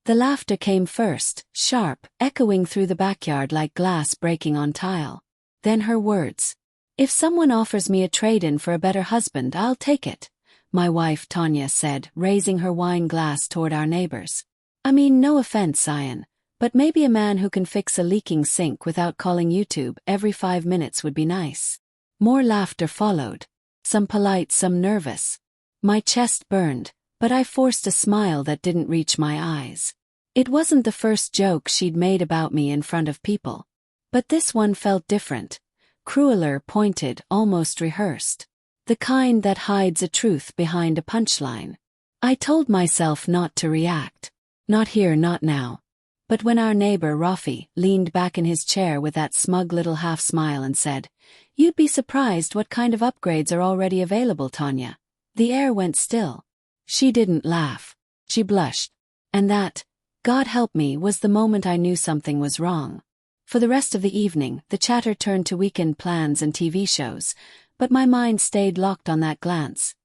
The laughter came first, sharp, echoing through the backyard like glass breaking on tile. Then her words. "If someone offers me a trade-in for a better husband, I'll take it," my wife Tanya said, raising her wine glass toward our neighbors. "I mean, no offense, Ian, but maybe a man who can fix a leaking sink without calling YouTube every 5 minutes would be nice." More laughter followed. Some polite, some nervous. My chest burned, but I forced a smile that didn't reach my eyes. It wasn't the first joke she'd made about me in front of people. But this one felt different. Crueler, pointed, almost rehearsed. The kind that hides a truth behind a punchline. I told myself not to react. Not here, not now. But when our neighbor Rafi leaned back in his chair with that smug little half-smile and said, "You'd be surprised what kind of upgrades are already available, Tanya," the air went still. She didn't laugh. She blushed. And that, God help me, was the moment I knew something was wrong. For the rest of the evening, the chatter turned to weekend plans and TV shows, but my mind stayed locked on that glance.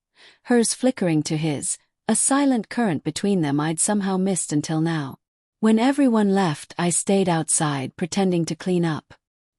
Hers flickering to his, a silent current between them I'd somehow missed until now. When everyone left, I stayed outside, pretending to clean up.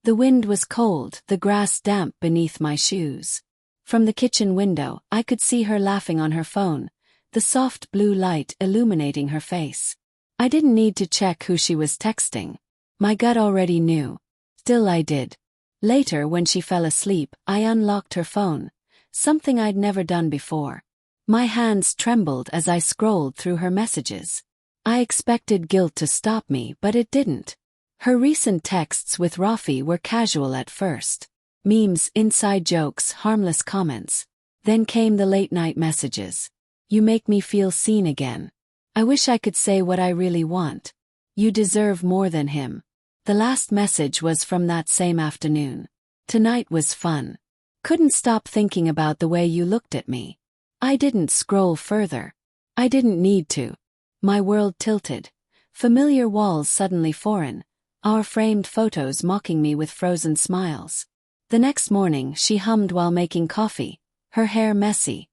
The wind was cold, the grass damp beneath my shoes. From the kitchen window, I could see her laughing on her phone, the soft blue light illuminating her face. I didn't need to check who she was texting. My gut already knew. Still I did. Later, when she fell asleep, I unlocked her phone, something I'd never done before. My hands trembled as I scrolled through her messages. I expected guilt to stop me, but it didn't. Her recent texts with Rafi were casual at first. Memes, inside jokes, harmless comments. Then came the late-night messages. "You make me feel seen again. I wish I could say what I really want. You deserve more than him." The last message was from that same afternoon. "Tonight was fun. Couldn't stop thinking about the way you looked at me." I didn't scroll further. I didn't need to. My world tilted. Familiar walls suddenly foreign, our framed photos mocking me with frozen smiles. The next morning she hummed while making coffee, her hair messy,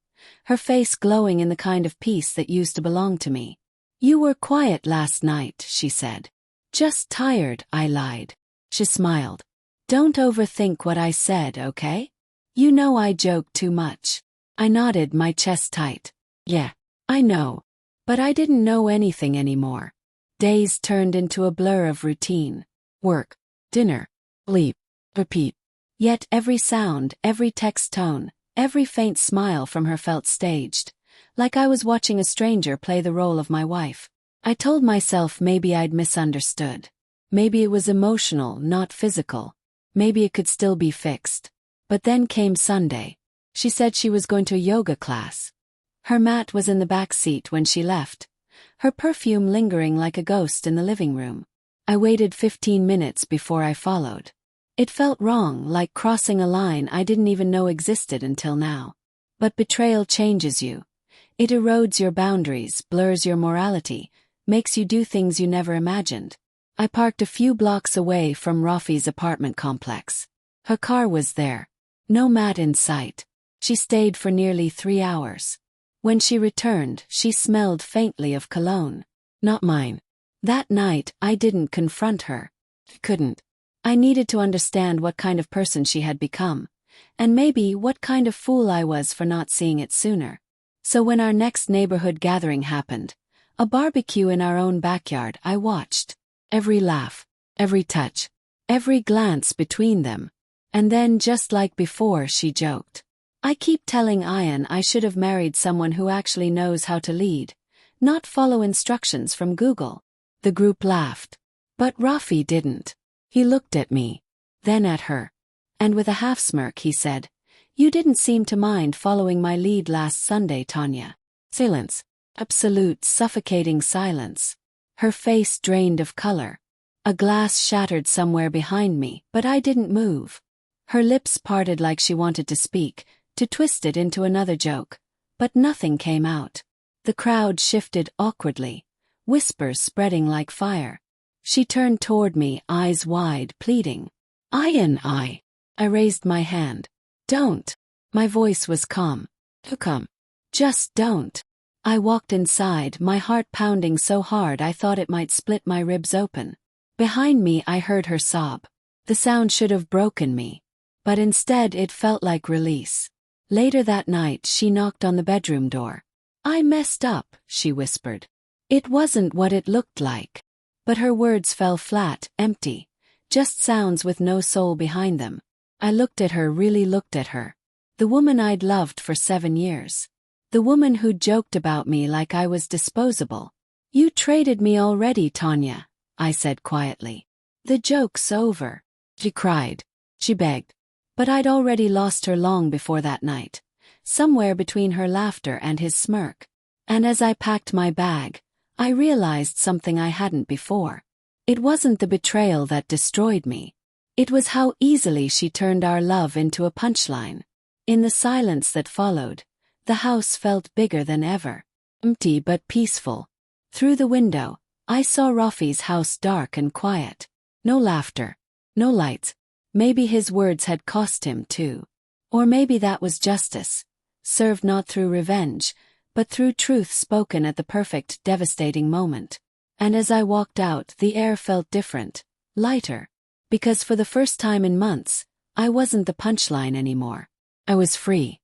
her face glowing in the kind of peace that used to belong to me. "You were quiet last night," she said. "Just tired," I lied. She smiled. "Don't overthink what I said, okay? You know I joke too much." I nodded, my chest tight. "Yeah, I know." But I didn't know anything anymore. Days turned into a blur of routine. Work, dinner, sleep, repeat. Yet every sound, every text tone, every faint smile from her felt staged, like I was watching a stranger play the role of my wife. I told myself maybe I'd misunderstood. Maybe it was emotional, not physical. Maybe it could still be fixed. But then came Sunday. She said she was going to a yoga class. Her mat was in the back seat when she left, her perfume lingering like a ghost in the living room. I waited 15 minutes before I followed. It felt wrong, like crossing a line I didn't even know existed until now. But betrayal changes you. It erodes your boundaries, blurs your morality, makes you do things you never imagined. I parked a few blocks away from Rafi's apartment complex. Her car was there. No mat in sight. She stayed for nearly 3 hours. When she returned, she smelled faintly of cologne. Not mine. That night, I didn't confront her. Couldn't. I needed to understand what kind of person she had become, and maybe what kind of fool I was for not seeing it sooner. So when our next neighborhood gathering happened, a barbecue in our own backyard, I watched. Every laugh, every touch, every glance between them. And then, just like before, she joked. "I keep telling Ian I should have married someone who actually knows how to lead, not follow instructions from Google." The group laughed. But Rafi didn't. He looked at me, then at her. And with a half-smirk he said, "You didn't seem to mind following my lead last Sunday, Tanya." Silence. Absolute, suffocating silence. Her face drained of color. A glass shattered somewhere behind me, but I didn't move. Her lips parted like she wanted to speak, to twist it into another joke, but nothing came out. The crowd shifted awkwardly, whispers spreading like fire. She turned toward me, eyes wide, pleading. "Ian, I raised my hand. "Don't." My voice was calm. "Come. Just don't." I walked inside, my heart pounding so hard I thought it might split my ribs open. Behind me I heard her sob. The sound should have broken me. But instead it felt like release. Later that night she knocked on the bedroom door. "I messed up," she whispered. It wasn't what it looked like. But her words fell flat, empty. Just sounds with no soul behind them. I looked at her, really looked at her. The woman I'd loved for 7 years. The woman who joked about me like I was disposable. "You traded me already, Tanya," I said quietly. "The joke's over." She cried. She begged. But I'd already lost her long before that night. Somewhere between her laughter and his smirk. And as I packed my bag, I realized something I hadn't before. It wasn't the betrayal that destroyed me. It was how easily she turned our love into a punchline. In the silence that followed, the house felt bigger than ever. Empty but peaceful. Through the window, I saw Rafi's house dark and quiet. No laughter. No lights. Maybe his words had cost him too. Or maybe that was justice. Served not through revenge, but through truth spoken at the perfect, devastating moment. And as I walked out, the air felt different. Lighter. Because for the first time in months, I wasn't the punchline anymore. I was free.